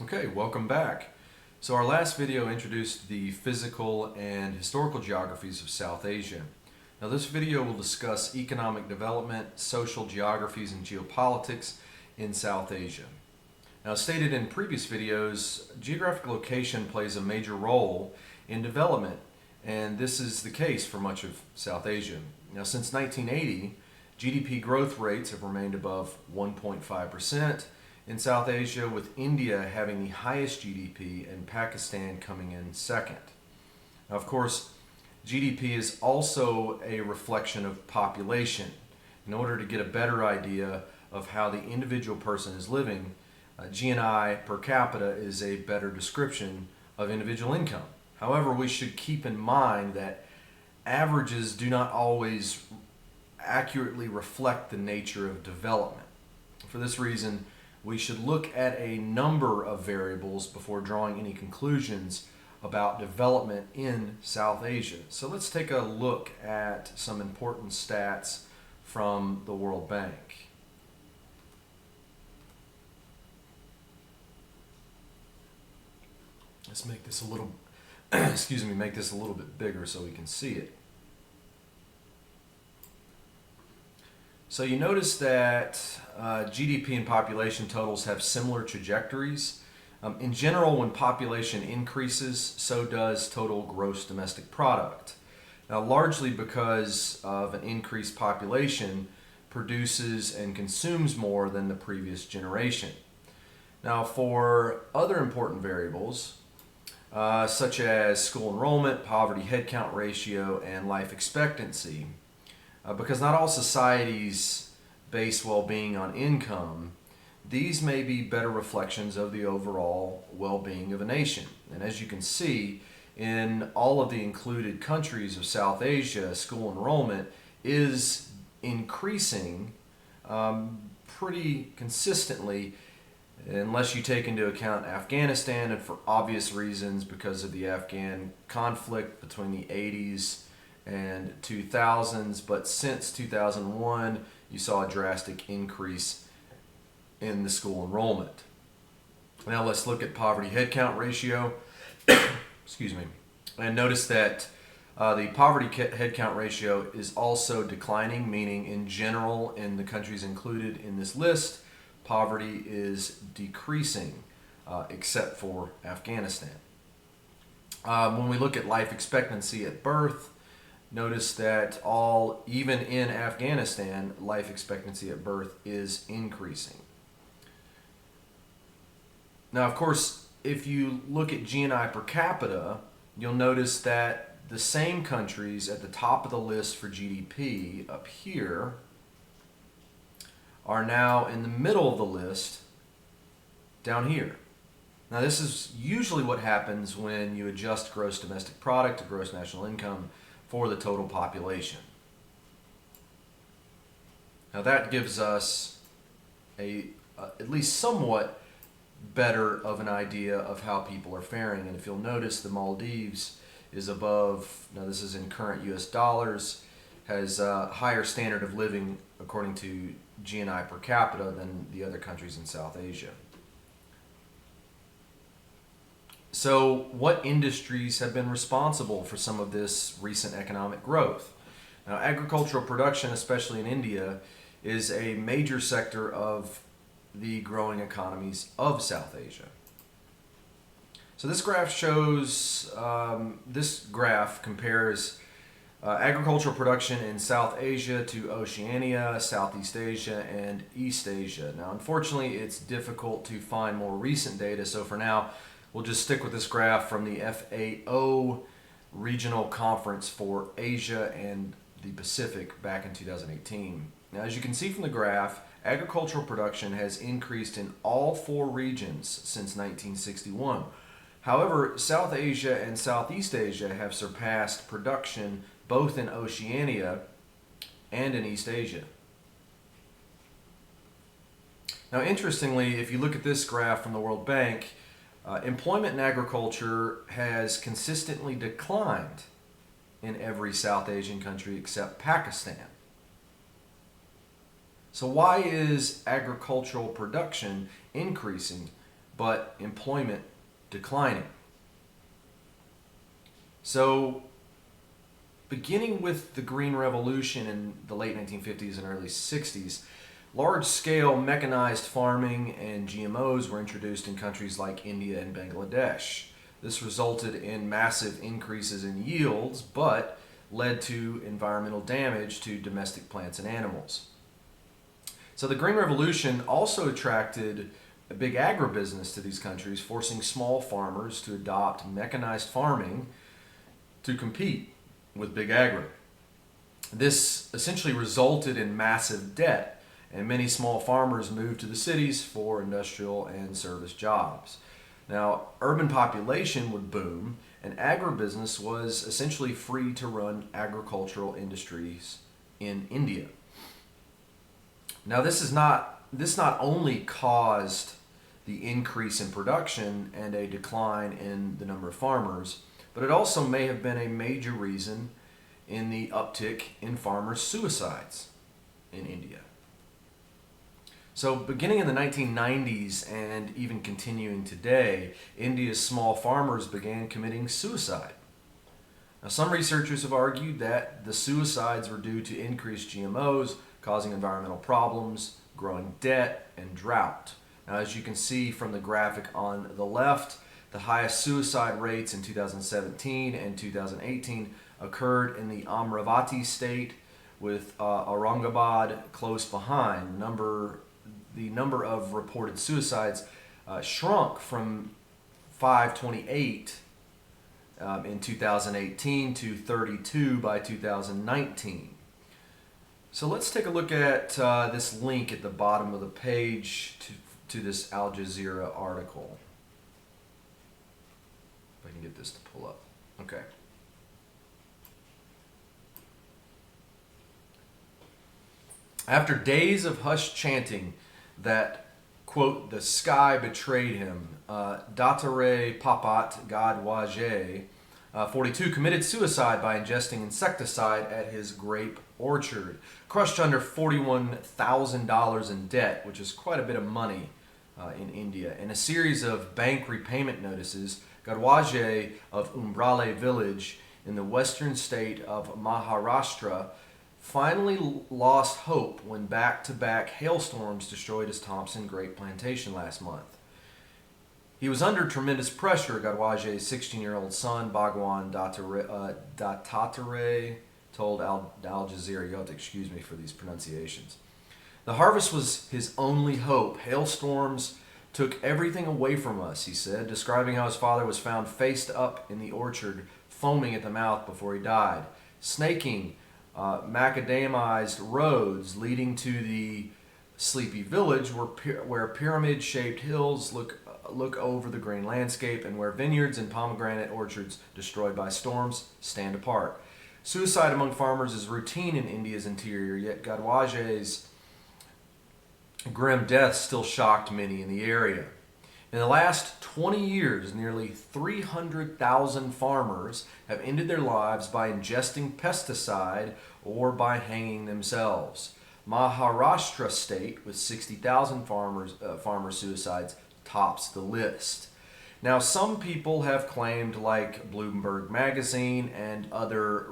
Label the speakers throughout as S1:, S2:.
S1: Okay, welcome back. So our last video introduced the physical and historical geographies of South Asia. Now this video will discuss economic development, social geographies, and geopolitics in South Asia. Now as stated in previous videos, geographic location plays a major role in development, and this is the case for much of South Asia. Now since 1980, GDP growth rates have remained above 1.5%, in South Asia, with India having the highest GDP and Pakistan coming in second. Now, of course, GDP is also a reflection of population. In order to get a better idea of how the individual person is living, GNI per capita is a better description of individual income. However, we should keep in mind that averages do not always accurately reflect the nature of development. For this reason, we should look at a number of variables before drawing any conclusions about development in South Asia. So let's take a look at some important stats from the World Bank. Let's make this a little, make this a little bit bigger so we can see it. So you notice that GDP and population totals have similar trajectories. In general, when population increases, so does total gross domestic product. Now, largely because of an increased population produces and consumes more than the previous generation. Now, for other important variables, such as school enrollment, poverty headcount ratio, and life expectancy, because not all societies base well-being on income, these may be better reflections of the overall well-being of a nation. And as you can see, in all of the included countries of South Asia, school enrollment is increasing pretty consistently, unless you take into account Afghanistan, and for obvious reasons because of the Afghan conflict between the 80s and 2000s, but since 2001 you saw a drastic increase in the school enrollment. Now let's look at poverty headcount ratio. Excuse me. And notice that the poverty headcount ratio is also declining, meaning in general in the countries included in this list, poverty is decreasing, except for Afghanistan. When we look at life expectancy at birth, notice that even in Afghanistan, life expectancy at birth is increasing. Now, of course, if you look at GNI per capita, you'll notice that the same countries at the top of the list for GDP up here are now in the middle of the list down here. Now, this is usually what happens when you adjust gross domestic product to gross national income for the total population. Now that gives us at least somewhat better of an idea of how people are faring. And if you'll notice, the Maldives is above, now this is in current US dollars, has a higher standard of living according to GNI per capita than the other countries in South Asia. So what industries have been responsible for some of this recent economic growth? Now, agricultural production, especially in India, is a major sector of the growing economies of South Asia. So this graph compares agricultural production in South Asia to Oceania, Southeast Asia, and East Asia. Now, unfortunately, it's difficult to find more recent data, so for now, we'll just stick with this graph from the FAO Regional Conference for Asia and the Pacific back in 2018. Now, as you can see from the graph, agricultural production has increased in all four regions since 1961. However, South Asia and Southeast Asia have surpassed production both in Oceania and in East Asia. Now, interestingly, if you look at this graph from the World Bank, employment in agriculture has consistently declined in every South Asian country except Pakistan. So why is agricultural production increasing but employment declining. So, beginning with the Green Revolution in the late 1950s and early 60s, large-scale mechanized farming and GMOs were introduced in countries like India and Bangladesh. This resulted in massive increases in yields, but led to environmental damage to domestic plants and animals. So the Green Revolution also attracted a big agribusiness to these countries, forcing small farmers to adopt mechanized farming to compete with big agri. This essentially resulted in massive debt, and many small farmers moved to the cities for industrial and service jobs. Now, urban population would boom, and agribusiness was essentially free to run agricultural industries in India. Now, this not only caused the increase in production and a decline in the number of farmers, but it also may have been a major reason in the uptick in farmer suicides in India. So beginning in the 1990s and even continuing today, India's small farmers began committing suicide. Now, some researchers have argued that the suicides were due to increased GMOs, causing environmental problems, growing debt, and drought. Now, as you can see from the graphic on the left, the highest suicide rates in 2017 and 2018 occurred in the Amravati state, with Aurangabad close behind. The number of reported suicides shrunk from 528 in 2018 to 32 by 2019. So let's take a look at this link at the bottom of the page to this Al Jazeera article. If I can get this to pull up. Okay. After days of hushed chanting that, quote, the sky betrayed him, Datare Papat Gadwaje, 42, committed suicide by ingesting insecticide at his grape orchard, crushed under $41,000 in debt, which is quite a bit of money in India. In a series of bank repayment notices, Gadwaje of Umbrale village in the western state of Maharashtra finally lost hope when back-to-back hailstorms destroyed his Thompson grape plantation last month. He was under tremendous pressure, Gadwaje's 16-year-old son, Bhagwan Dattatare, told Al Jazeera. You'll have to excuse me for these pronunciations. The harvest was his only hope. Hailstorms took everything away from us, he said, describing how his father was found faced up in the orchard, foaming at the mouth before he died. Snaking macadamized roads leading to the sleepy village where pyramid-shaped hills look over the green landscape, and where vineyards and pomegranate orchards destroyed by storms stand apart. Suicide among farmers is routine in India's interior, yet Gadwaje's grim death still shocked many in the area. In the last 20 years, nearly 300,000 farmers have ended their lives by ingesting pesticide or by hanging themselves. Maharashtra state, with 60,000 farmer suicides, tops the list. Now, some people have claimed, like Bloomberg Magazine and other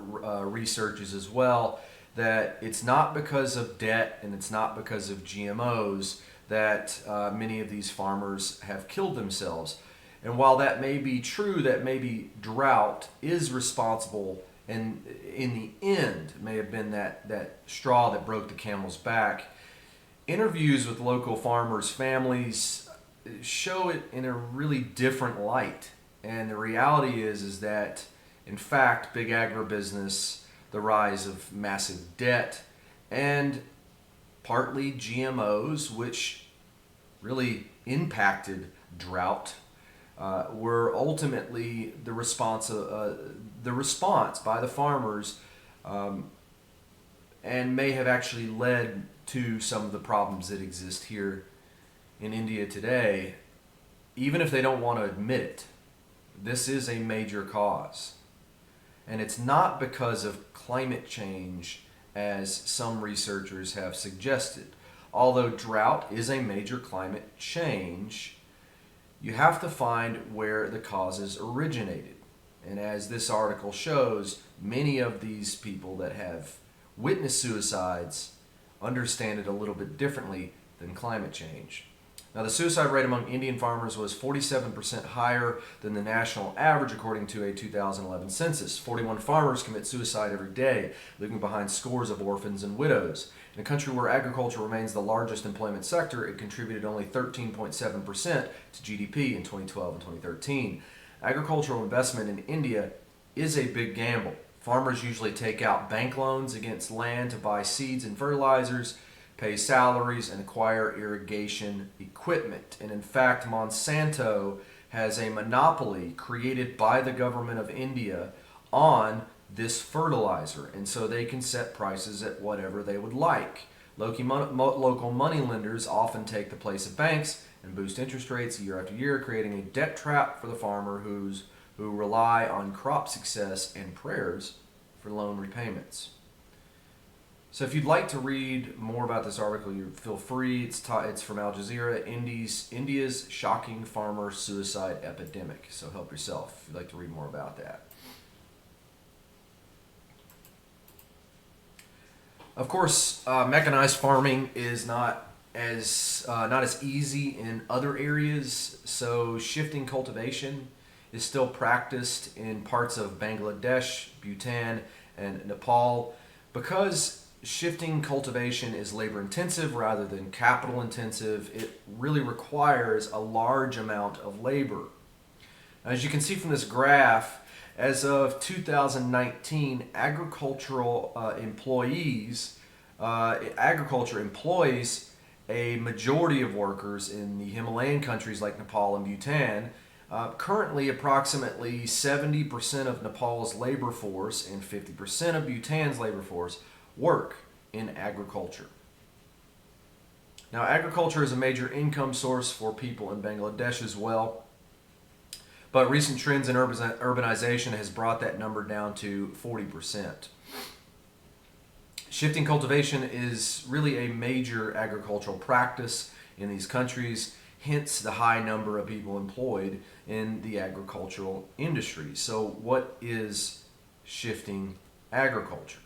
S1: researchers as well, that it's not because of debt and it's not because of GMOs that many of these farmers have killed themselves. And while that may be true, that maybe drought is responsible, and in the end may have been that straw that broke the camel's back, interviews with local farmers' families show it in a really different light. And the reality is that, in fact, big agribusiness, the rise of massive debt, and partly GMOs, which really impacted drought, were ultimately the response by the farmers, and may have actually led to some of the problems that exist here in India today, even if they don't want to admit it. This is a major cause. And it's not because of climate change, as some researchers have suggested. Although drought is a major climate change, you have to find where the causes originated. And as this article shows, many of these people that have witnessed suicides understand it a little bit differently than climate change. Now, the suicide rate among Indian farmers was 47% higher than the national average, according to a 2011 census. 41 farmers commit suicide every day, leaving behind scores of orphans and widows. In a country where agriculture remains the largest employment sector, it contributed only 13.7% to GDP in 2012 and 2013. Agricultural investment in India is a big gamble. Farmers usually take out bank loans against land to buy seeds and fertilizers, pay salaries, and acquire irrigation equipment. And in fact, Monsanto has a monopoly created by the government of India on this fertilizer, and so they can set prices at whatever they would like. Local money lenders often take the place of banks and boost interest rates year after year, creating a debt trap for the farmer who rely on crop success and prayers for loan repayments. So if you'd like to read more about this article, you feel free. It's from Al Jazeera, India's shocking farmer suicide epidemic. So help yourself if you'd like to read more about that. Of course, mechanized farming is not as easy in other areas. So shifting cultivation is still practiced in parts of Bangladesh, Bhutan, and Nepal. Because shifting cultivation is labor intensive rather than capital intensive, it really requires a large amount of labor. As you can see from this graph, as of 2019, agriculture employs a majority of workers in the Himalayan countries like Nepal and Bhutan. Currently, approximately 70% of Nepal's labor force and 50% of Bhutan's labor force work in agriculture. Now, agriculture is a major income source for people in Bangladesh as well, but recent trends in urbanization has brought that number down to 40%. Shifting cultivation is really a major agricultural practice in these countries, hence the high number of people employed in the agricultural industry. So what is shifting agriculture?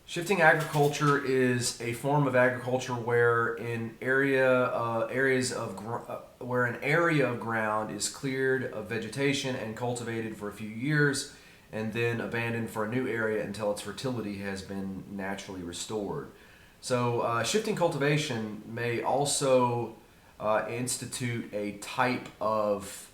S1: Shifting agriculture is a form of agriculture where an area of ground is cleared of vegetation and cultivated for a few years, and then abandoned for a new area until its fertility has been naturally restored. So shifting cultivation may also institute a type of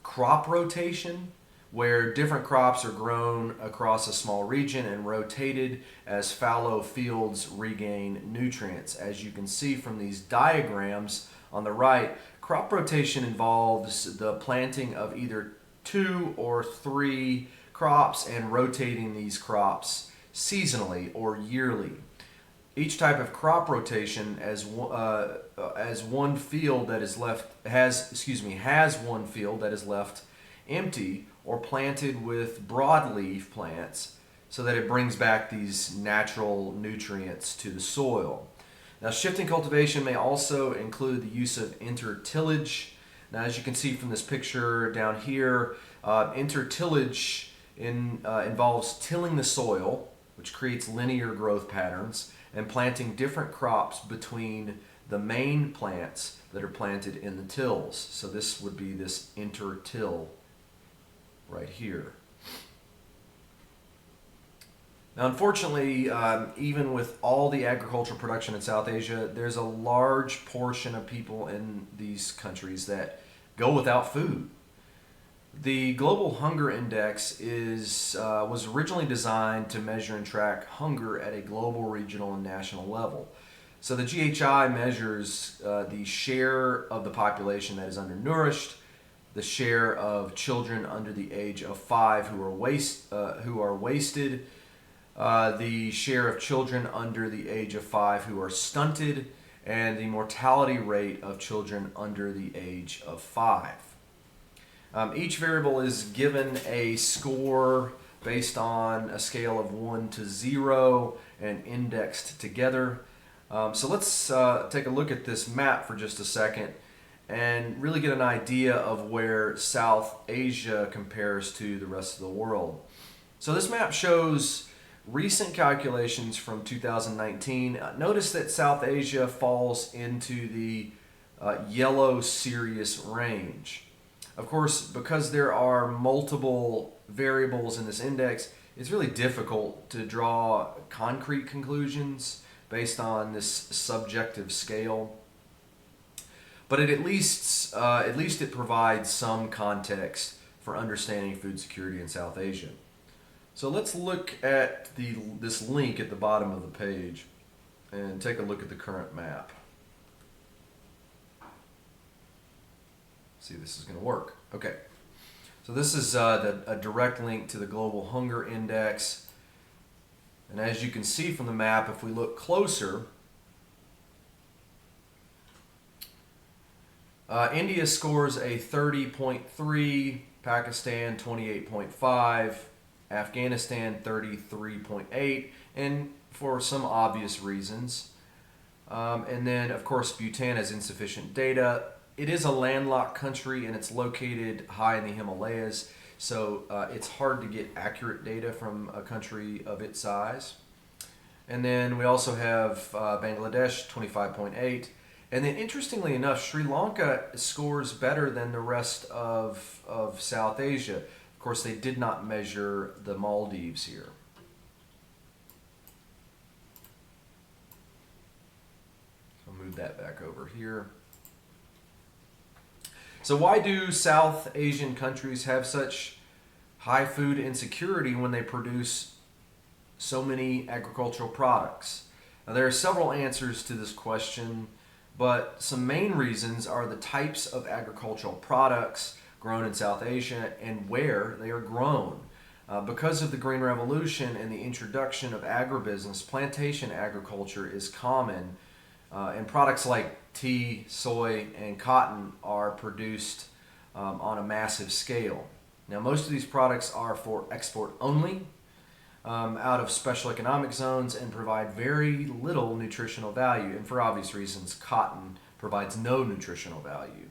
S1: crop rotation where different crops are grown across a small region and rotated as fallow fields regain nutrients. As you can see from these diagrams on the right, crop rotation involves the planting of either 2 or 3 crops and rotating these crops seasonally or yearly. Each type of crop rotation has one field that is left empty or planted with broadleaf plants so that it brings back these natural nutrients to the soil. Now, shifting cultivation may also include the use of intertillage. Now, as you can see from this picture down here, intertillage involves tilling the soil, which creates linear growth patterns, and planting different crops between the main plants that are planted in the tills. So this would be this intertill right here. Now, unfortunately, even with all the agricultural production in South Asia, there's a large portion of people in these countries that go without food. The Global Hunger Index was originally designed to measure and track hunger at a global, regional, and national level. So the GHI measures the share of the population that is undernourished, the share of children under the age of 5 who are wasted, the share of children under the age of 5 who are stunted, and the mortality rate of children under the age of 5. Each variable is given a score based on a scale of 1 to 0 and indexed together. So let's take a look at this map for just a second and really get an idea of where South Asia compares to the rest of the world. So this map shows recent calculations from 2019. Notice that South Asia falls into the yellow serious range. Of course, because there are multiple variables in this index, it's really difficult to draw concrete conclusions based on this subjective scale. But at least it provides some context for understanding food security in South Asia. So let's look at this link at the bottom of the page and take a look at the current map. See if this is going to work. Okay, so this is a direct link to the Global Hunger Index. And as you can see from the map, if we look closer, India scores a 30.3, Pakistan 28.5, Afghanistan 33.8, and for some obvious reasons. And then, of course, Bhutan has insufficient data. It is a landlocked country and it's located high in the Himalayas, so it's hard to get accurate data from a country of its size. And then we also have Bangladesh 25.8. And then interestingly enough, Sri Lanka scores better than the rest of South Asia. Of course, they did not measure the Maldives here. So I'll move that back over here. So why do South Asian countries have such high food insecurity when they produce so many agricultural products? Now, there are several answers to this question, but some main reasons are the types of agricultural products grown in South Asia and where they are grown. Because of the Green Revolution and the introduction of agribusiness, plantation agriculture is common, and products like tea, soy, and cotton are produced on a massive scale. Now, most of these products are for export only, out of special economic zones, and provide very little nutritional value. And for obvious reasons, cotton provides no nutritional value.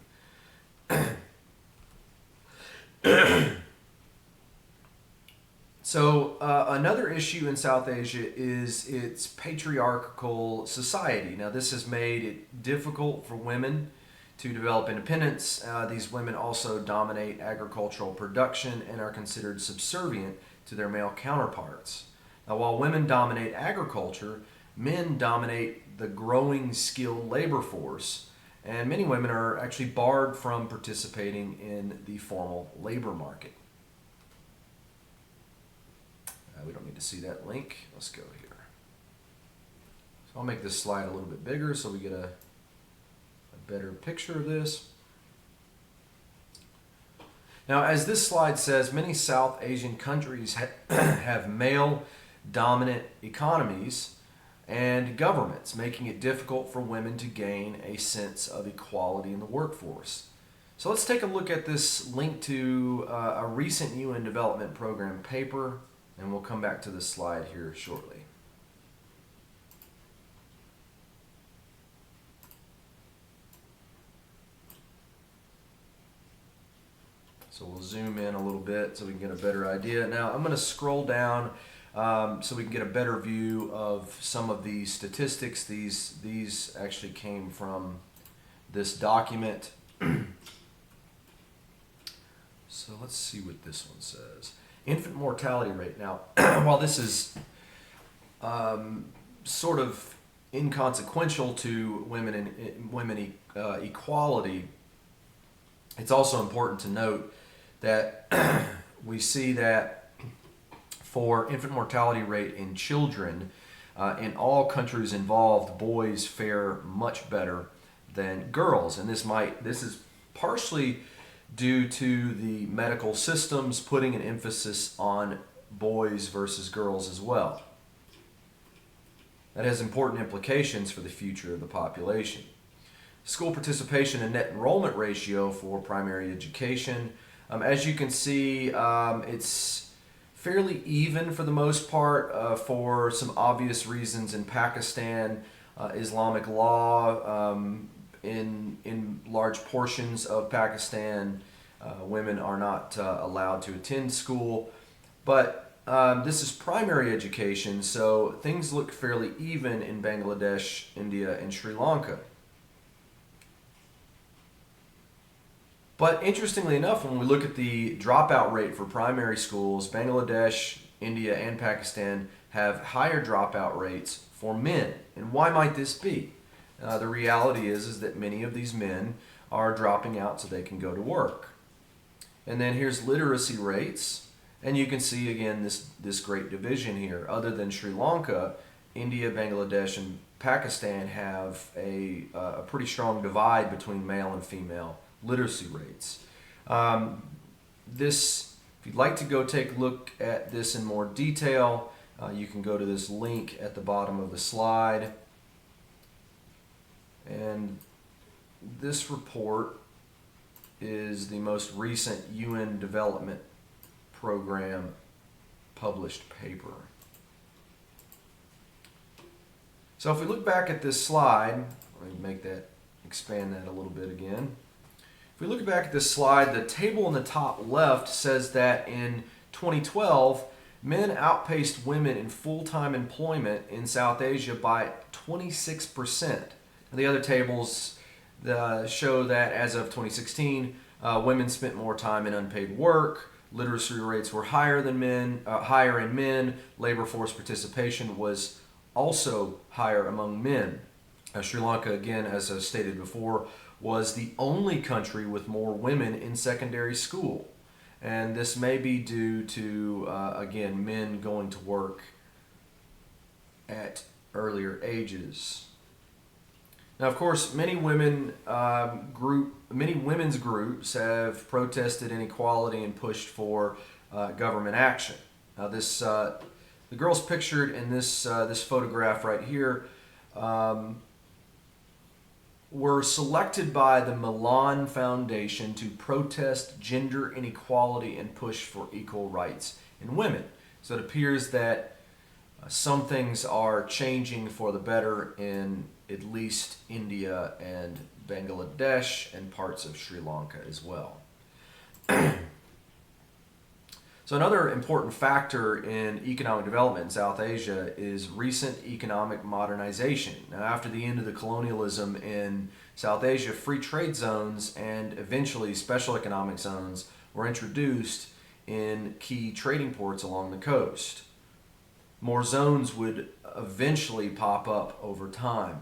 S1: So another issue in South Asia is its patriarchal society. Now, this has made it difficult for women to develop independence. These women also dominate agricultural production and are considered subservient to their male counterparts. Now, while women dominate agriculture, men dominate the growing skilled labor force, and many women are actually barred from participating in the formal labor market. We don't need to see that link. Let's go here. So I'll make this slide a little bit bigger so we get a better picture of this. Now, as this slide says, many South Asian countries have male-dominant economies and governments, making it difficult for women to gain a sense of equality in the workforce. So let's take a look at this link to a recent UN Development Program paper, and we'll come back to this slide here shortly. So we'll zoom in a little bit so we can get a better idea. Now I'm going to scroll down so we can get a better view of some of these statistics. These actually came from this document. So let's see what this one says. Infant mortality rate. Now, while this is sort of inconsequential to women equality, it's also important to note that we see that for infant mortality rate in children, in all countries involved, boys fare much better than girls, and this is partially due to the medical systems putting an emphasis on boys versus girls as well. That has important implications for the future of the population. School participation and net enrollment ratio for primary education. As you can see, it's fairly even for the most part for some obvious reasons in Pakistan. Islamic law in large portions of Pakistan. Women are not allowed to attend school, but this is primary education, so things look fairly even in Bangladesh, India, and Sri Lanka. But interestingly enough, when we look at the dropout rate for primary schools, Bangladesh, India, and Pakistan have higher dropout rates for men. And why might this be? The reality is that many of these men are dropping out so they can go to work. And then here's literacy rates, and you can see again this great division here. Other than Sri Lanka, India, Bangladesh, and Pakistan have a pretty strong divide between male and female literacy rates. If you'd like to go take a look at this in more detail, you can go to this link at the bottom of the slide. And this report is the most recent UN Development Program published paper. So if we look back at this slide, let me expand that a little bit again. If we look back at this slide, the table in the top left says that in 2012, men outpaced women in full-time employment in South Asia by 26%. The other tables show that as of 2016, women spent more time in unpaid work, literacy rates were higher in men, labor force participation was also higher among men. Sri Lanka, again, as I stated before, was the only country with more women in secondary school. And this may be due to, again, men going to work at earlier ages. Now, of course, many women's groups have protested inequality and pushed for government action. Now, the girls pictured in this photograph right here were selected by the Milan Foundation to protest gender inequality and push for equal rights in women. So it appears that some things are changing for the better in at least India and Bangladesh and parts of Sri Lanka as well. So another important factor in economic development in South Asia is recent economic modernization. Now, after the end of the colonialism in South Asia, free trade zones and eventually special economic zones were introduced in key trading ports along the coast. More zones would eventually pop up over time.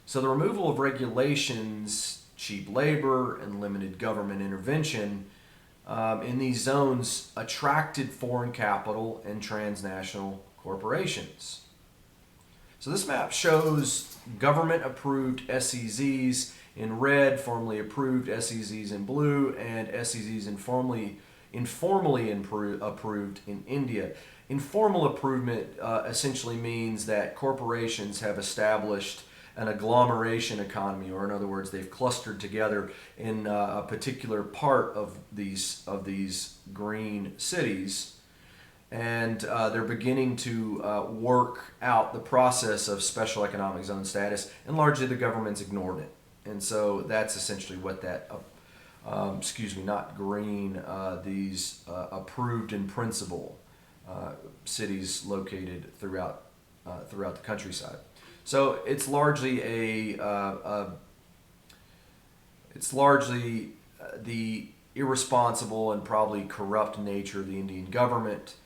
S1: So the removal of regulations, cheap labor, and limited government intervention in these zones attracted foreign capital and transnational corporations. So this map shows government-approved SEZs in red, formally approved SEZs in blue, and SEZs informally approved in India. Informal improvement essentially means that corporations have established an agglomeration economy, or in other words, they've clustered together in a particular part of these green cities, and they're beginning to work out the process of special economic zone status, and largely the government's ignored it. And so that's essentially what that, not green, these approved in principle cities located throughout the countryside. So it's largely the irresponsible and probably corrupt nature of the Indian government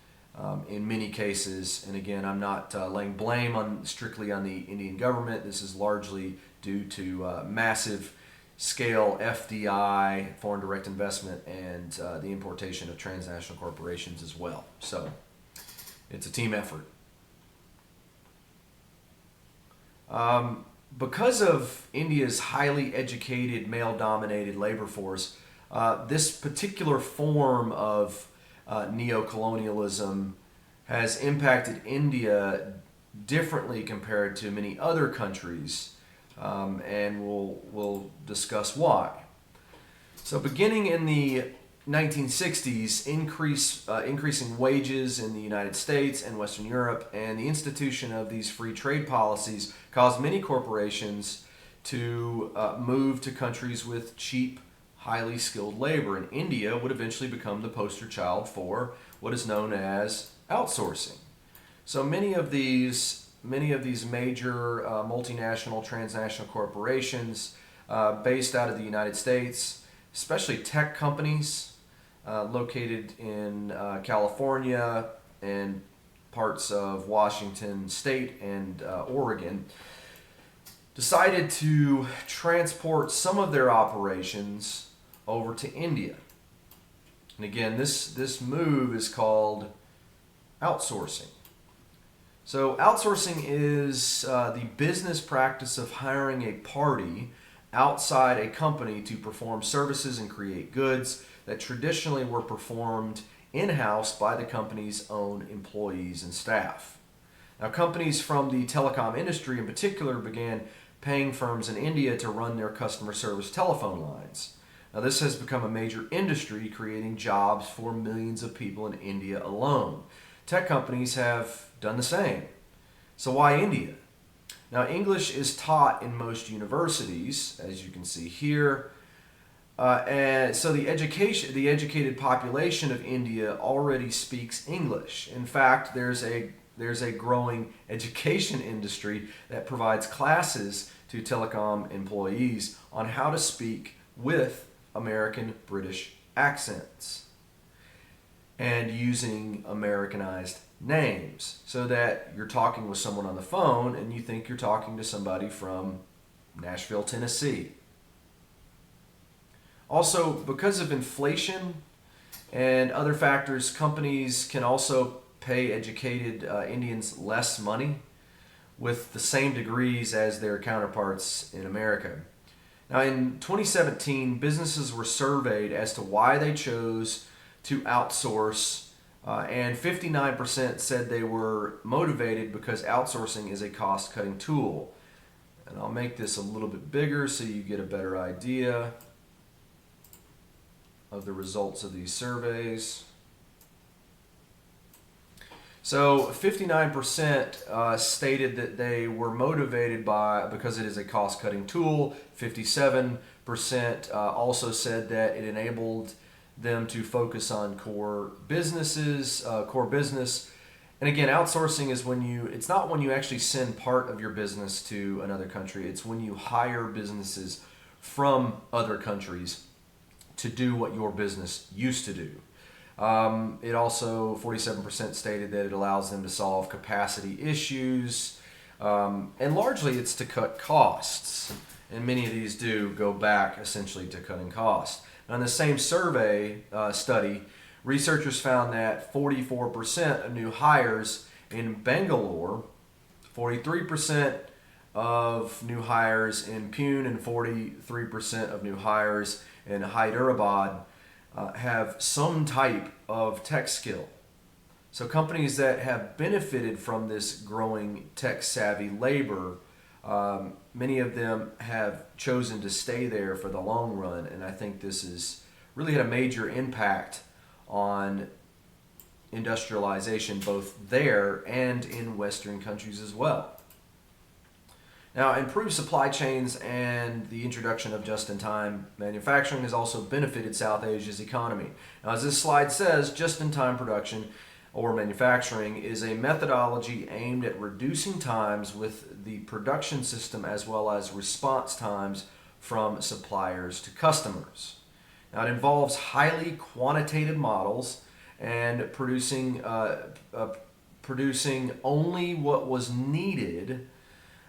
S1: in many cases. And again, I'm not laying blame strictly on the Indian government. This is largely due to massive scale FDI, foreign direct investment, and the importation of transnational corporations as well. So it's a team effort. Because of India's highly educated, male-dominated labor force, this particular form of neocolonialism has impacted India differently compared to many other countries, and we'll discuss why. So beginning in the 1960s, increasing wages in the United States and Western Europe, and the institution of these free trade policies caused many corporations to move to countries with cheap, highly skilled labor. And India would eventually become the poster child for what is known as outsourcing. So many of these major multinational, transnational corporations based out of the United States, especially tech companies located in California and parts of Washington State and Oregon, decided to transport some of their operations over to India. And again, this move is called outsourcing. So outsourcing is the business practice of hiring a party outside a company to perform services and create goods that traditionally were performed in-house by the company's own employees and staff. Now, companies from the telecom industry in particular began paying firms in India to run their customer service telephone lines. Now, this has become a major industry, creating jobs for millions of people in India alone. Tech companies have done the same. So why India? Now, English is taught in most universities, as you can see here, and so the educated population of India already speaks English. In fact, there's a growing education industry that provides classes to telecom employees on how to speak with American British accents and using Americanized names, so that you're talking with someone on the phone and you think you're talking to somebody from Nashville, Tennessee. Also, because of inflation and other factors, companies can also pay educated Indians less money with the same degrees as their counterparts in America. Now, in 2017, businesses were surveyed as to why they chose to outsource, and 59% said they were motivated because outsourcing is a cost-cutting tool. And I'll make this a little bit bigger so you get a better idea of the results of these surveys. So 59% stated that they were motivated because it is a cost-cutting tool. 57% also said that it enabled them to focus on core business. And again, outsourcing is it's not when you actually send part of your business to another country. It's when you hire businesses from other countries to do what your business used to do. It also, 47% stated that it allows them to solve capacity issues, and largely it's to cut costs. And many of these do go back essentially to cutting costs. Now, in the same survey study, researchers found that 44% of new hires in Bangalore, 43% of new hires in Pune, and 43% of new hires in Hyderabad have some type of tech skill. So companies that have benefited from this growing tech-savvy labor, many of them have chosen to stay there for the long run, and I think this has really had a major impact on industrialization both there and in Western countries as well. Now, improved supply chains and the introduction of just-in-time manufacturing has also benefited South Asia's economy. Now, as this slide says, just-in-time production or manufacturing is a methodology aimed at reducing times with the production system as well as response times from suppliers to customers. Now, it involves highly quantitative models and producing only what was needed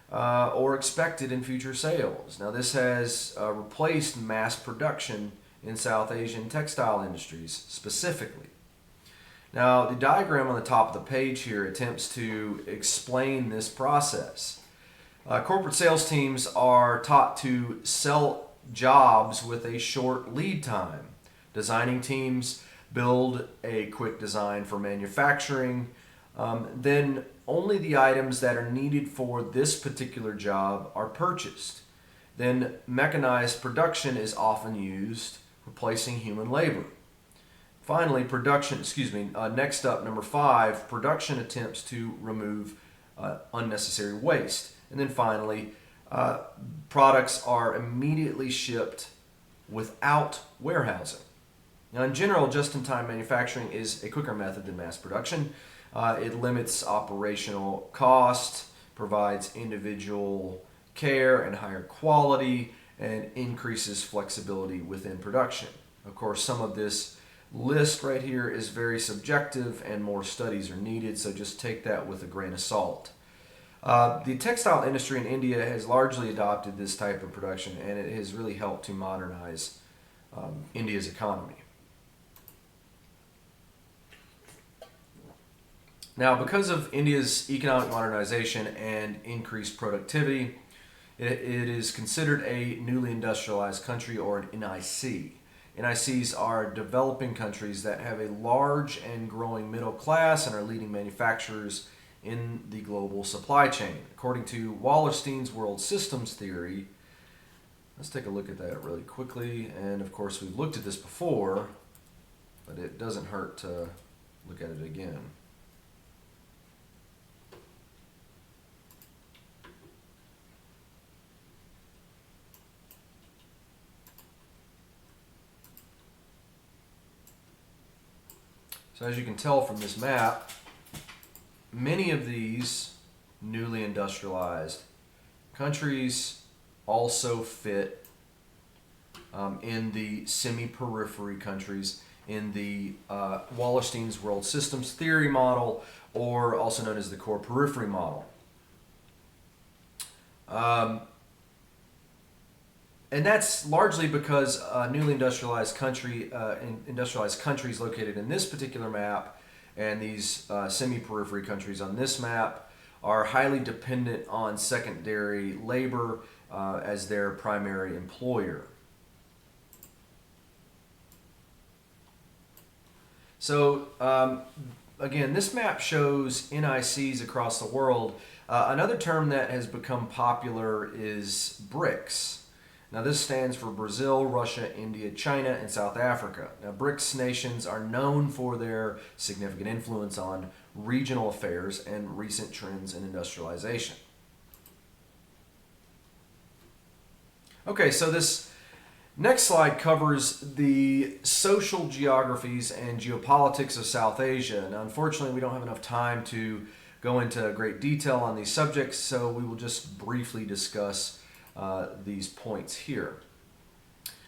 S1: or expected in future sales. Now, this has replaced mass production in South Asian textile industries specifically. Now, the diagram on the top of the page here attempts to explain this process. Corporate sales teams are taught to sell jobs with a short lead time. Designing teams build a quick design for manufacturing. Then only the items that are needed for this particular job are purchased. Then mechanized production is often used, replacing human labor. Finally, next up, number 5, production attempts to remove unnecessary waste. And then finally, products are immediately shipped without warehousing. Now, in general, just-in-time manufacturing is a quicker method than mass production. It limits operational cost, provides individual care and higher quality, and increases flexibility within production. Of course, some of this list right here is very subjective and more studies are needed, so just take that with a grain of salt. The textile industry in India has largely adopted this type of production, and it has really helped to modernize India's economy. Now, because of India's economic modernization and increased productivity, it is considered a newly industrialized country, or an NIC. NICs are developing countries that have a large and growing middle class and are leading manufacturers in the global supply chain. According to Wallerstein's world systems theory, let's take a look at that really quickly. And of course, we've looked at this before, but it doesn't hurt to look at it again. So as you can tell from this map, many of these newly industrialized countries also fit in the semi-periphery countries in the Wallerstein's world systems theory model, or also known as the core periphery model. And that's largely because newly industrialized countries located in this particular map and these semi-periphery countries on this map are highly dependent on secondary labor as their primary employer. So again, this map shows NICs across the world. Another term that has become popular is BRICS. Now this stands for Brazil, Russia, India, China, and South Africa. Now BRICS nations are known for their significant influence on regional affairs and recent trends in industrialization. Okay, so this next slide covers the social geographies and geopolitics of South Asia. Now unfortunately we don't have enough time to go into great detail on these subjects, so we will just briefly discuss these points here.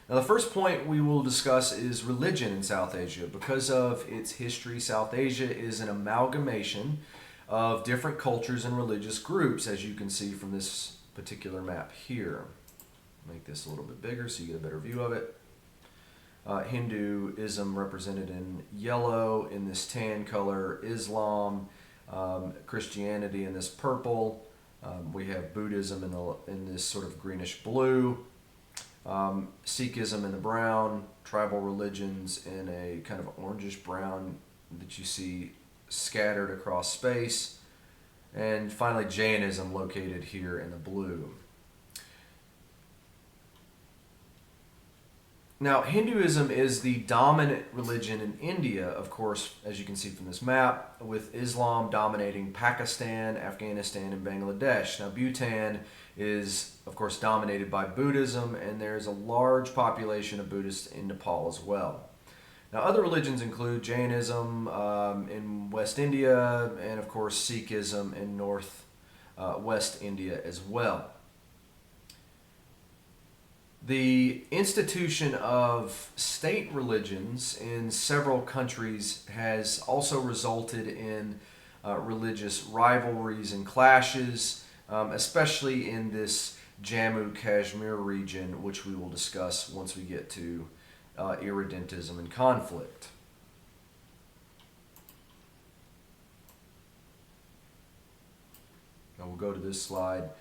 S1: Now the first point we will discuss is religion in South Asia. Because of its history, South Asia is an amalgamation of different cultures and religious groups, as you can see from this particular map here. Make this a little bit bigger so you get a better view of it. Hinduism represented in yellow, in this tan color, Islam, Christianity in this purple. We have Buddhism in this sort of greenish blue, Sikhism in the brown, tribal religions in a kind of orangish brown that you see scattered across space, and finally Jainism located here in the blue. Now, Hinduism is the dominant religion in India, of course, as you can see from this map, with Islam dominating Pakistan, Afghanistan, and Bangladesh. Now, Bhutan is, of course, dominated by Buddhism, and there's a large population of Buddhists in Nepal as well. Now, other religions include Jainism in West India, and, of course, Sikhism in West India as well. The institution of state religions in several countries has also resulted in religious rivalries and clashes, especially in this Jammu Kashmir region, which we will discuss once we get to irredentism and conflict. Now we'll go to this slide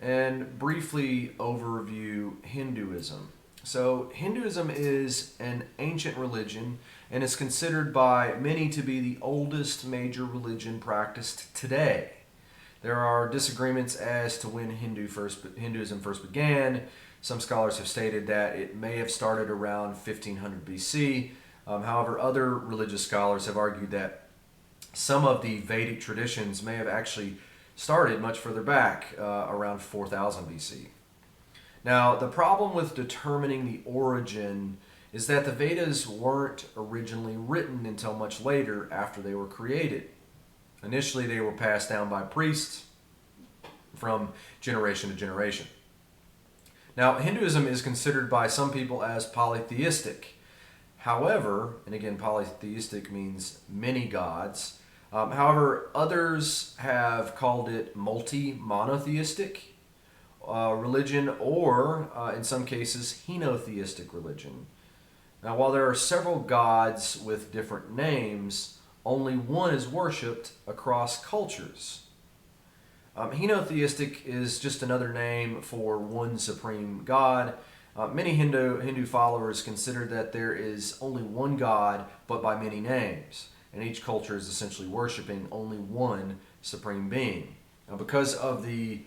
S1: and briefly overview Hinduism. So Hinduism is an ancient religion and is considered by many to be the oldest major religion practiced today. There are disagreements as to when Hinduism first began. Some scholars have stated that it may have started around 1500 BC. However, other religious scholars have argued that some of the Vedic traditions may have actually started much further back, around 4000 BC. Now, the problem with determining the origin is that the Vedas weren't originally written until much later after they were created. Initially, they were passed down by priests from generation to generation. Now, Hinduism is considered by some people as polytheistic. However, and again, polytheistic means many gods. However, others have called it multi-monotheistic religion, or in some cases, henotheistic religion. Now, while there are several gods with different names, only one is worshipped across cultures. Henotheistic is just another name for one supreme god. Many Hindu followers consider that there is only one god, but by many names, and each culture is essentially worshiping only one supreme being. Now, because of the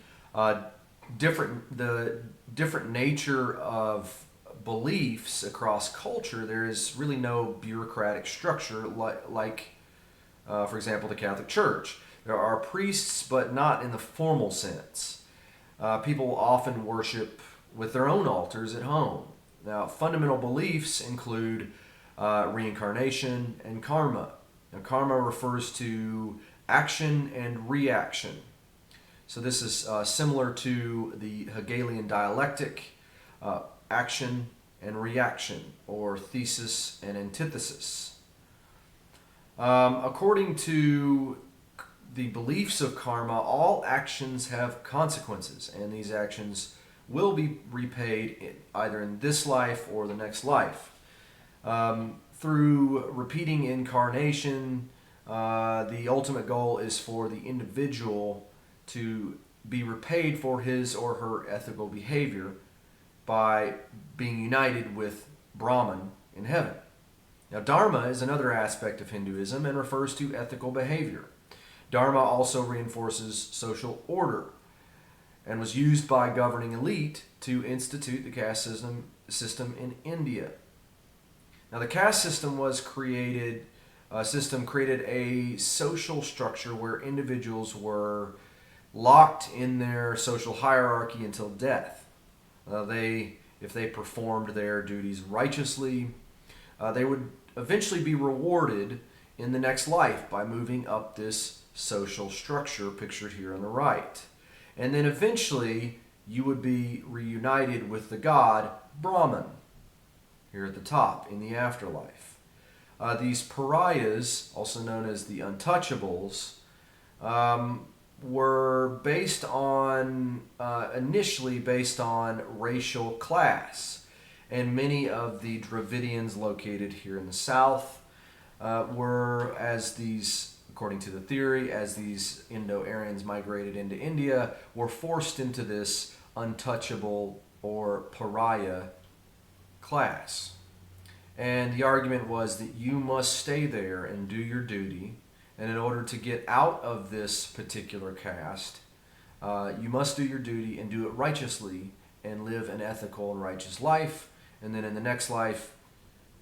S1: different nature of beliefs across culture, there is really no bureaucratic structure like for example, the Catholic Church. There are priests, but not in the formal sense. People often worship with their own altars at home. Now, fundamental beliefs include reincarnation and karma. Now, karma refers to action and reaction. So this is similar to the Hegelian dialectic, action and reaction, or thesis and antithesis. According to the beliefs of karma, all actions have consequences, and these actions will be repaid either in this life or the next life. Through repeating incarnation, the ultimate goal is for the individual to be repaid for his or her ethical behavior by being united with Brahman in heaven. Now, dharma is another aspect of Hinduism and refers to ethical behavior. Dharma also reinforces social order and was used by governing elite to institute the caste system in India. Now, the caste system created a social structure where individuals were locked in their social hierarchy until death. If they performed their duties righteously, they would eventually be rewarded in the next life by moving up this social structure pictured here on the right. And then eventually you would be reunited with the god Brahman here at the top in the afterlife. These pariahs, also known as the untouchables, were initially based on racial class. And many of the Dravidians located here in the south were, according to the theory, as these Indo-Aryans migrated into India, were forced into this untouchable or pariah class. And the argument was that you must stay there and do your duty, and in order to get out of this particular caste, you must do your duty and do it righteously and live an ethical and righteous life. And then in the next life,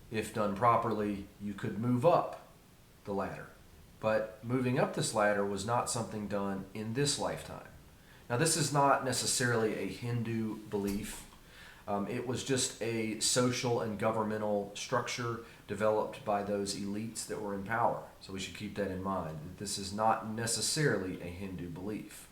S1: if done properly, you could move up the ladder. But moving up this ladder was not something done in this lifetime. Now, this is not necessarily a Hindu belief. It was just a social and governmental structure developed by those elites that were in power. So we should keep that in mind, that this is not necessarily a Hindu belief.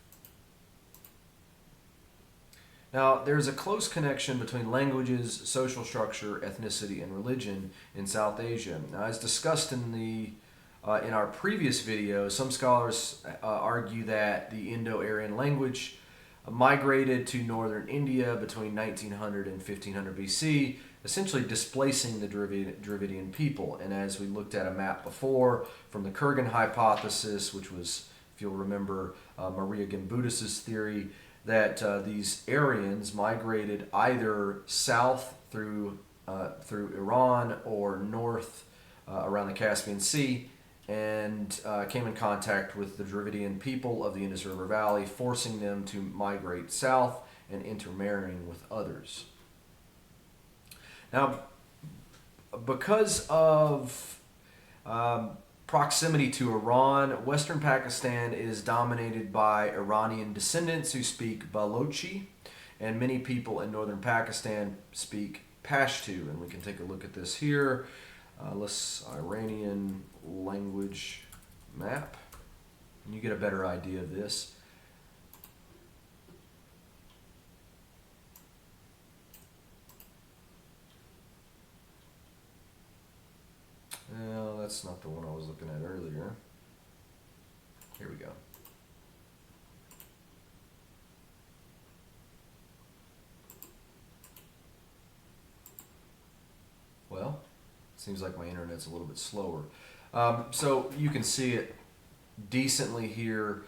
S1: Now, there's a close connection between languages, social structure, ethnicity, and religion in South Asia. Now, as discussed in our previous video, some scholars argue that the Indo-Aryan language migrated to northern India between 1900 and 1500 BC, essentially displacing the Dravidian people. And as we looked at a map before, from the Kurgan hypothesis, which was, if you'll remember, Maria Gimbutas's theory, that these Aryans migrated either south through Iran or north around the Caspian Sea, and came in contact with the Dravidian people of the Indus River Valley, forcing them to migrate south and intermarrying with others. Now, because of proximity to Iran, Western Pakistan is dominated by Iranian descendants who speak Balochi, and many people in northern Pakistan speak Pashto. And we can take a look at this here. Iranian language map, and you get a better idea of this. No, that's not the one I was looking at earlier. Here we go. Well, seems like my internet's a little bit slower. So you can see it decently here.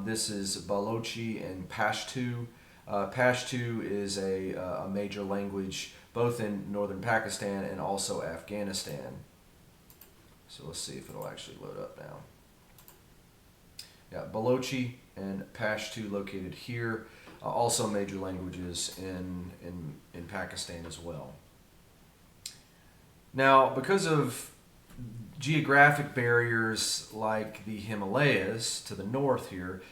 S1: This is Balochi and Pashto. Pashto is a major language both in northern Pakistan and also Afghanistan. So let's see if it'll actually load up now. Yeah, Balochi and Pashto located here. Also major languages in Pakistan as well. Now, because of geographic barriers like the Himalayas to the north here,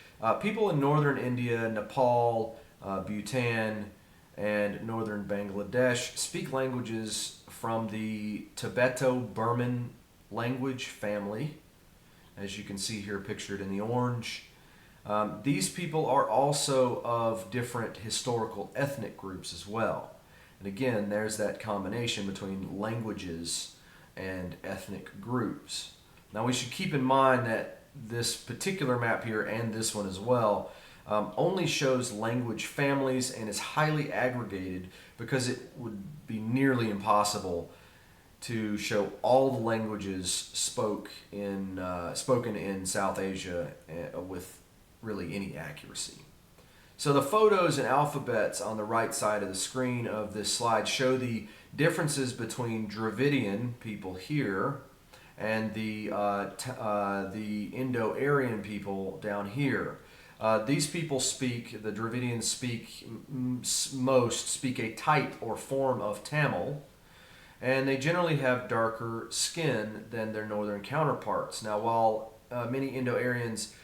S1: people in northern India, Nepal, Bhutan, and northern Bangladesh speak languages from the Tibeto-Burman language family, as you can see here pictured in the orange. These people are also of different historical ethnic groups as well. And again, there's that combination between languages and ethnic groups. Now we should keep in mind that this particular map here, and this one as well, only shows language families and is highly aggregated because it would be nearly impossible to show all the languages spoken in South Asia with really any accuracy. So the photos and alphabets on the right side of the screen of this slide show the differences between Dravidian people here and the Indo-Aryan people down here. These people the Dravidians speak a type or form of Tamil, and they generally have darker skin than their northern counterparts. Now, while many Indo-Aryans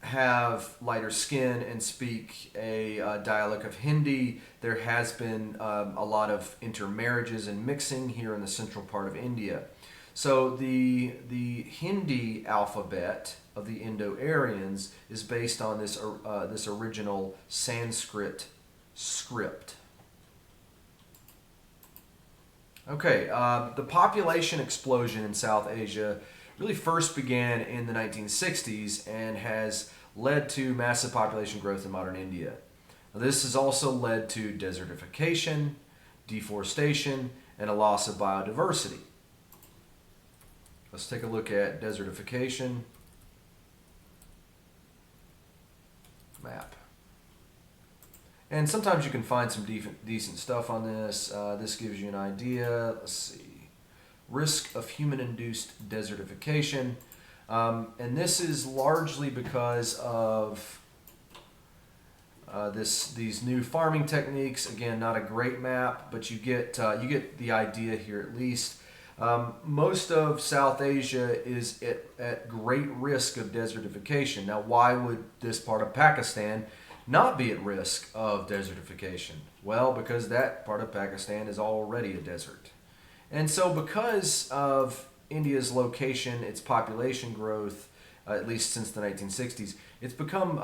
S1: have lighter skin and speak a dialect of Hindi, there has been a lot of intermarriages and mixing here in the central part of India. So the Hindi alphabet of the Indo-Aryans is based on this original Sanskrit script. Okay, the population explosion in South Asia really first began in the 1960s and has led to massive population growth in modern India. Now, this has also led to desertification, deforestation, and a loss of biodiversity. Let's take a look at desertification map. And sometimes you can find some decent stuff on this. This gives you an idea. Let's see. Risk of human-induced desertification. And this is largely because of these new farming techniques. Again, not a great map, but you get the idea here at least. Most of South Asia is at great risk of desertification. Now, why would this part of Pakistan not be at risk of desertification? Well, because that part of Pakistan is already a desert. And so because of India's location, its population growth, at least since the 1960s, it's become,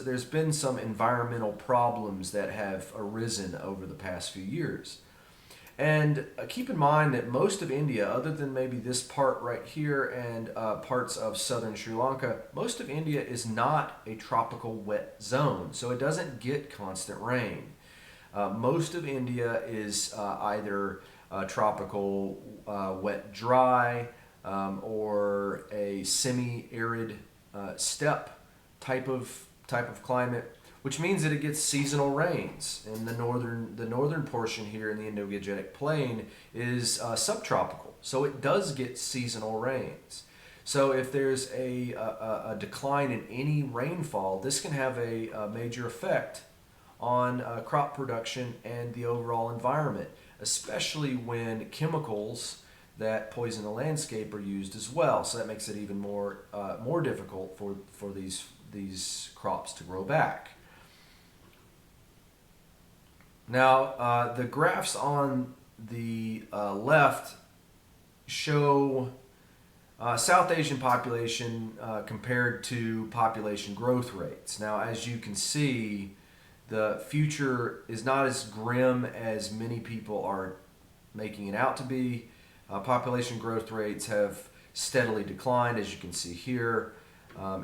S1: there's been some environmental problems that have arisen over the past few years. And keep in mind that most of India, other than maybe this part right here and parts of southern Sri Lanka, most of India is not a tropical wet zone, so it doesn't get constant rain. Most of India is either tropical wet dry or a semi-arid steppe type of climate, which means that it gets seasonal rains. And the northern portion here in the Indo-Gangetic Plain is subtropical, so it does get seasonal rains. So if there's a decline in any rainfall, this can have a major effect on crop production and the overall environment. especially when chemicals that poison the landscape are used as well. So that makes it even more difficult for these crops to grow back. Now, the graphs on the left show South Asian population compared to population growth rates. Now, as you can see, the future is not as grim as many people are making it out to be. Population growth rates have steadily declined, as you can see here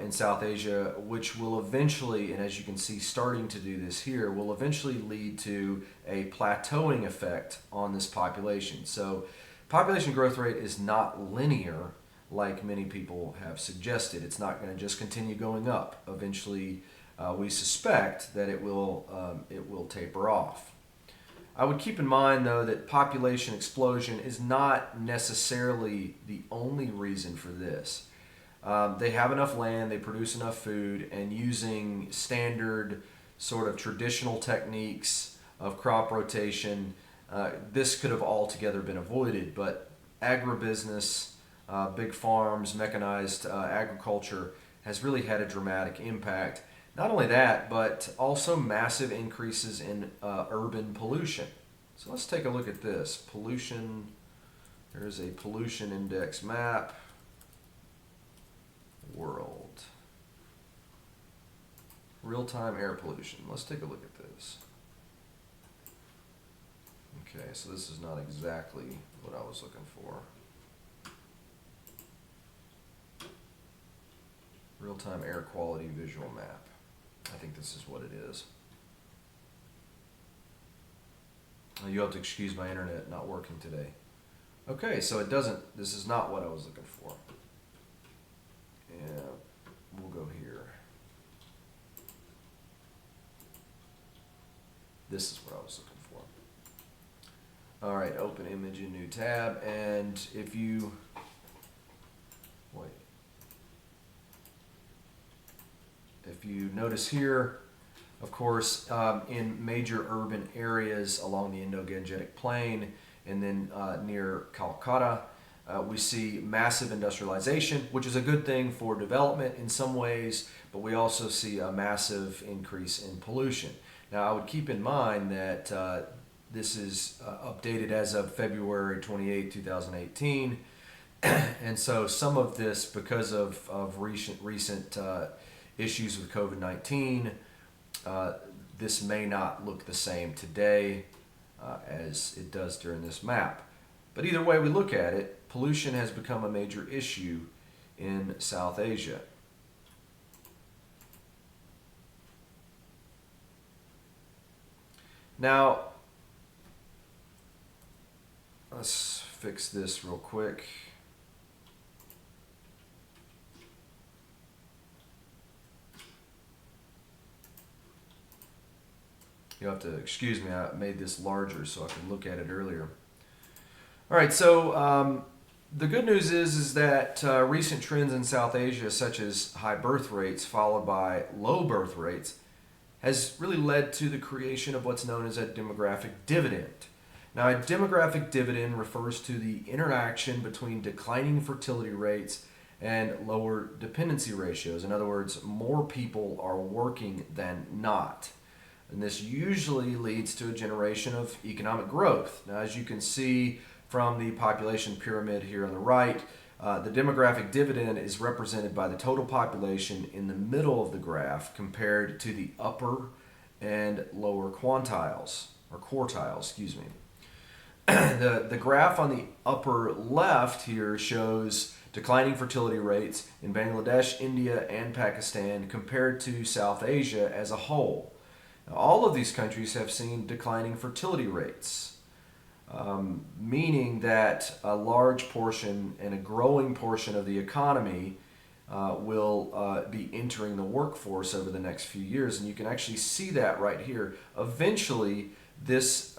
S1: in South Asia, which will eventually, and as you can see starting to do this here, will eventually lead to a plateauing effect on this population. So population growth rate is not linear like many people have suggested. It's not going to just continue going up. Eventually, we suspect that it will taper off. I would keep in mind, though, that population explosion is not necessarily the only reason for this. They have enough land, they produce enough food, and using standard sort of traditional techniques of crop rotation, this could have altogether been avoided. But agribusiness, big farms, mechanized agriculture has really had a dramatic impact. Not only that, but also massive increases in urban pollution. So let's take a look at this. Pollution, there's a pollution index map. World. Real-time air pollution. Let's take a look at this. Okay, so this is not exactly what I was looking for. Real-time air quality visual map. I think this is what it is. You'll have to excuse my internet not working today. Okay, so it doesn't, this is not what I was looking for. Yeah, we'll go here. This is what I was looking for. All right, open image in new tab, and if you, wait. If you notice here, of course, in major urban areas along the Indo-Gangetic Plain and then near Calcutta, we see massive industrialization, which is a good thing for development in some ways, but we also see a massive increase in pollution. Now, I would keep in mind that this is updated as of February 28, 2018, and so some of this, because of recent issues with COVID-19, this may not look the same today as it does during this map. But either way we look at it, pollution has become a major issue in South Asia. Now, let's fix this real quick. You'll have to excuse me, I made this larger so I can look at it earlier. All right, so the good news is that recent trends in South Asia, such as high birth rates followed by low birth rates, has really led to the creation of what's known as a demographic dividend. Now, a demographic dividend refers to the interaction between declining fertility rates and lower dependency ratios. In other words, more people are working than not. And this usually leads to a generation of economic growth. Now, as you can see from the population pyramid here on the right, the demographic dividend is represented by the total population in the middle of the graph compared to the upper and lower quartiles, excuse me. The graph on the upper left here shows declining fertility rates in Bangladesh, India, and Pakistan compared to South Asia as a whole. Now, all of these countries have seen declining fertility rates, meaning that a large portion and a growing portion of the economy will be entering the workforce over the next few years. And you can actually see that right here. Eventually, this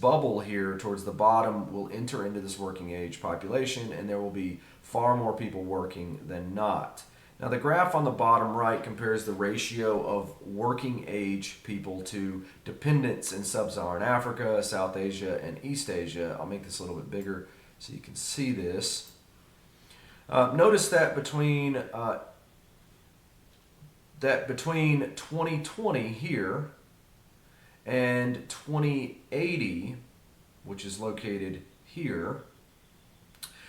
S1: bubble here towards the bottom will enter into this working age population, and there will be far more people working than not. Now the graph on the bottom right compares the ratio of working age people to dependents in sub-Saharan Africa, South Asia, and East Asia. I'll make this a little bit bigger so you can see this. Notice that between 2020 here and 2080, which is located here,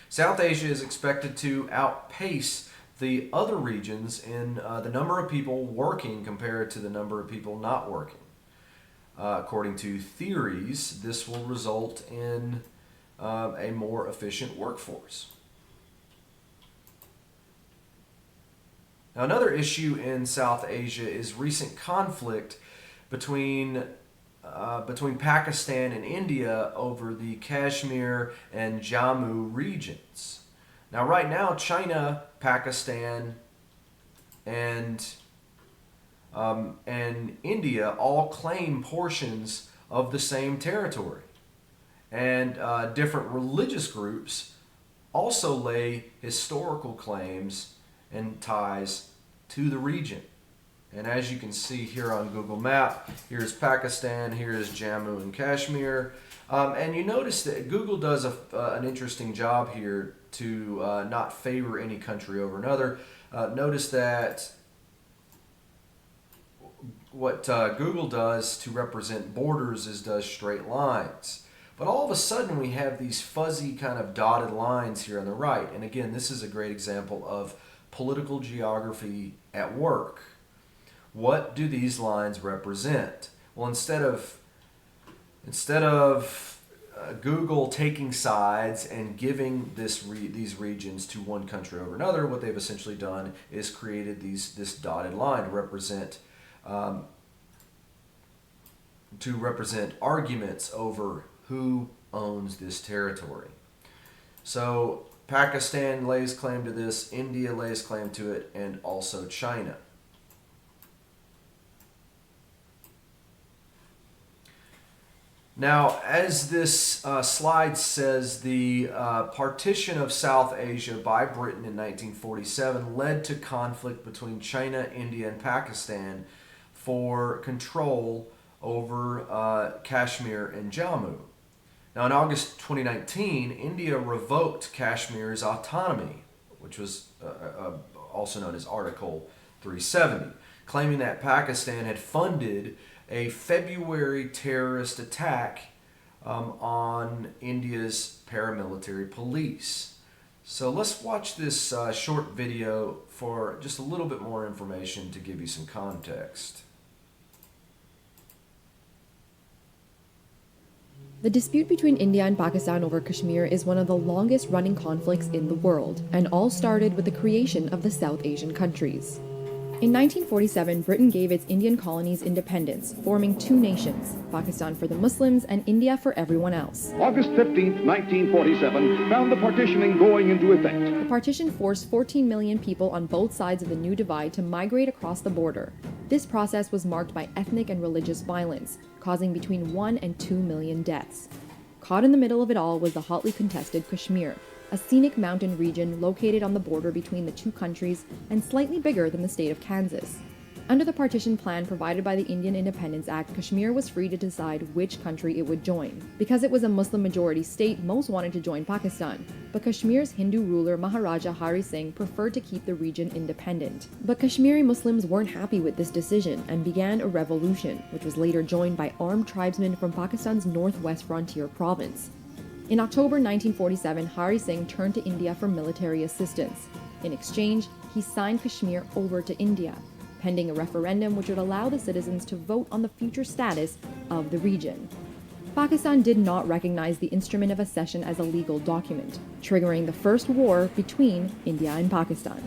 S1: South Asia is expected to outpace the other regions in the number of people working compared to the number of people not working. According to theories, this will result in a more efficient workforce. Now, another issue in South Asia is recent conflict between Pakistan and India over the Kashmir and Jammu regions. Now, right now, China, Pakistan, and India all claim portions of the same territory, and different religious groups also lay historical claims and ties to the region. And as you can see here on Google Map, here's Pakistan, here's Jammu and Kashmir. And you notice that Google does an interesting job here to not favor any country over another. Notice that what Google does to represent borders is does straight lines. But all of a sudden we have these fuzzy kind of dotted lines here on the right. And again, this is a great example of political geography at work. What do these lines represent? Well, instead of Google taking sides and giving these regions to one country over another, what they've essentially done is created this dotted line to represent arguments over who owns this territory. So Pakistan lays claim to this, India lays claim to it, and also China. Now, as this slide says, the partition of South Asia by Britain in 1947 led to conflict between China, India, and Pakistan for control over Kashmir and Jammu. Now, in August 2019, India revoked Kashmir's autonomy, which was also known as Article 370, claiming that Pakistan had funded a February terrorist attack on India's paramilitary police. So let's watch this short video for just a little bit more information to give you some context.
S2: The dispute between India and Pakistan over Kashmir is one of the longest running conflicts in the world, and all started with the creation of the South Asian countries. In 1947, Britain gave its Indian colonies independence, forming two nations, Pakistan for the Muslims and India for everyone else.
S3: August 15, 1947, found the partitioning going into effect.
S2: The partition forced 14 million people on both sides of the new divide to migrate across the border. This process was marked by ethnic and religious violence, causing between 1 and 2 million deaths. Caught in the middle of it all was the hotly contested Kashmir, a scenic mountain region located on the border between the two countries and slightly bigger than the state of Kansas. Under the partition plan provided by the Indian Independence Act, Kashmir was free to decide which country it would join. Because it was a Muslim-majority state, most wanted to join Pakistan, but Kashmir's Hindu ruler Maharaja Hari Singh preferred to keep the region independent. But Kashmiri Muslims weren't happy with this decision and began a revolution, which was later joined by armed tribesmen from Pakistan's northwest frontier province. In October 1947, Hari Singh turned to India for military assistance. In exchange, he signed Kashmir over to India, pending a referendum which would allow the citizens to vote on the future status of the region. Pakistan did not recognize the instrument of accession as a legal document, triggering the first war between India and Pakistan.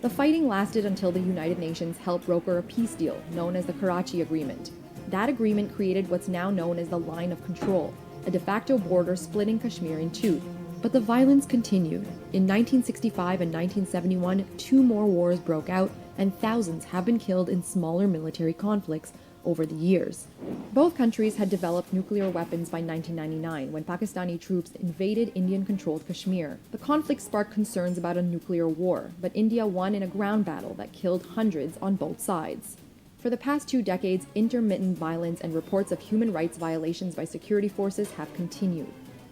S2: The fighting lasted until the United Nations helped broker a peace deal known as the Karachi Agreement. That agreement created what's now known as the Line of Control, a de facto border splitting Kashmir in two. But the violence continued. In 1965 and 1971, two more wars broke out, and thousands have been killed in smaller military conflicts over the years. Both countries had developed nuclear weapons by 1999 when Pakistani troops invaded Indian-controlled Kashmir. The conflict sparked concerns about a nuclear war, but India won in a ground battle that killed hundreds on both sides. For the past 2 decades, intermittent violence and reports of human rights violations by security forces have continued.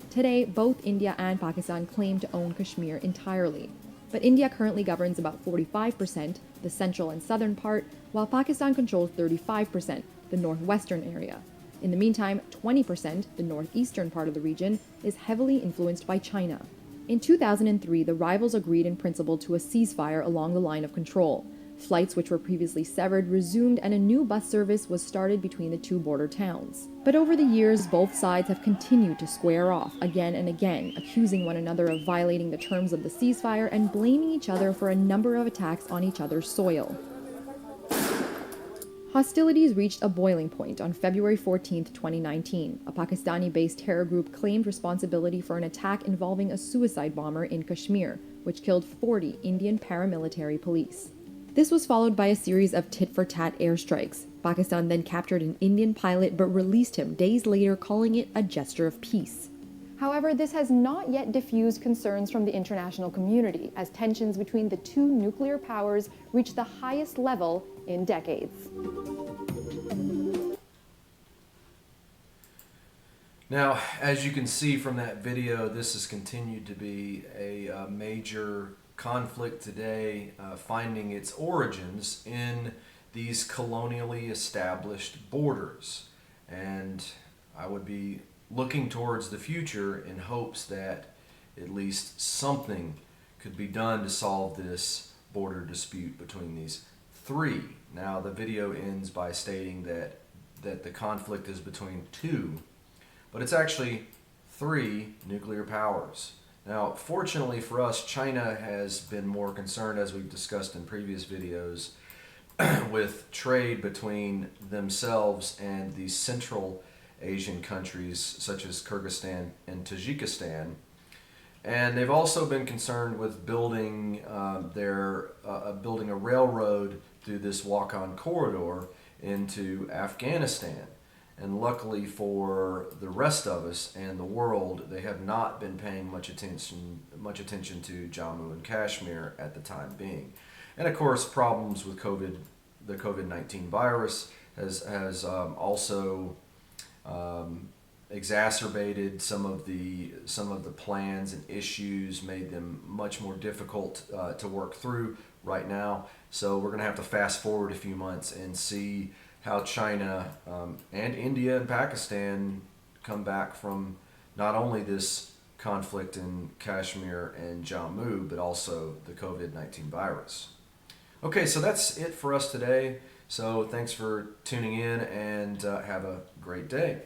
S2: Today, both India and Pakistan claim to own Kashmir entirely, but India currently governs about 45%, the central and southern part, while Pakistan controls 35%, the northwestern area. In the meantime, 20%, the northeastern part of the region, is heavily influenced by China. In 2003, the rivals agreed in principle to a ceasefire along the line of control. Flights which were previously severed resumed and a new bus service was started between the two border towns. But over the years, both sides have continued to square off again and again, accusing one another of violating the terms of the ceasefire and blaming each other for a number of attacks on each other's soil. Hostilities reached a boiling point on February 14, 2019. A Pakistani-based terror group claimed responsibility for an attack involving a suicide bomber in Kashmir, which killed 40 Indian paramilitary police. This was followed by a series of tit-for-tat airstrikes. Pakistan then captured an Indian pilot but released him days later, calling it a gesture of peace. However, this has not yet diffused concerns from the international community, as tensions between the two nuclear powers reached the highest level in decades.
S1: Now, as you can see from that video, this has continued to be a major conflict today, finding its origins in these colonially established borders. And I would be looking towards the future in hopes that at least something could be done to solve this border dispute between these three. Now, the video ends by stating that the conflict is between two, but it's actually three nuclear powers. Now, fortunately for us, China has been more concerned, as we've discussed in previous videos, with trade between themselves and the Central Asian countries such as Kyrgyzstan and Tajikistan. And they've also been concerned with building building a railroad through this walk-on corridor into Afghanistan. And luckily for the rest of us and the world, they have not been paying much attention to Jammu and Kashmir at the time being. And of course, problems with the COVID-19 virus has also exacerbated some of the plans and issues, made them much more difficult to work through right now. So we're going to have to fast forward a few months and see how China and India and Pakistan come back from not only this conflict in Kashmir and Jammu, but also the COVID-19 virus. Okay, so that's it for us today. So thanks for tuning in, and have a great day.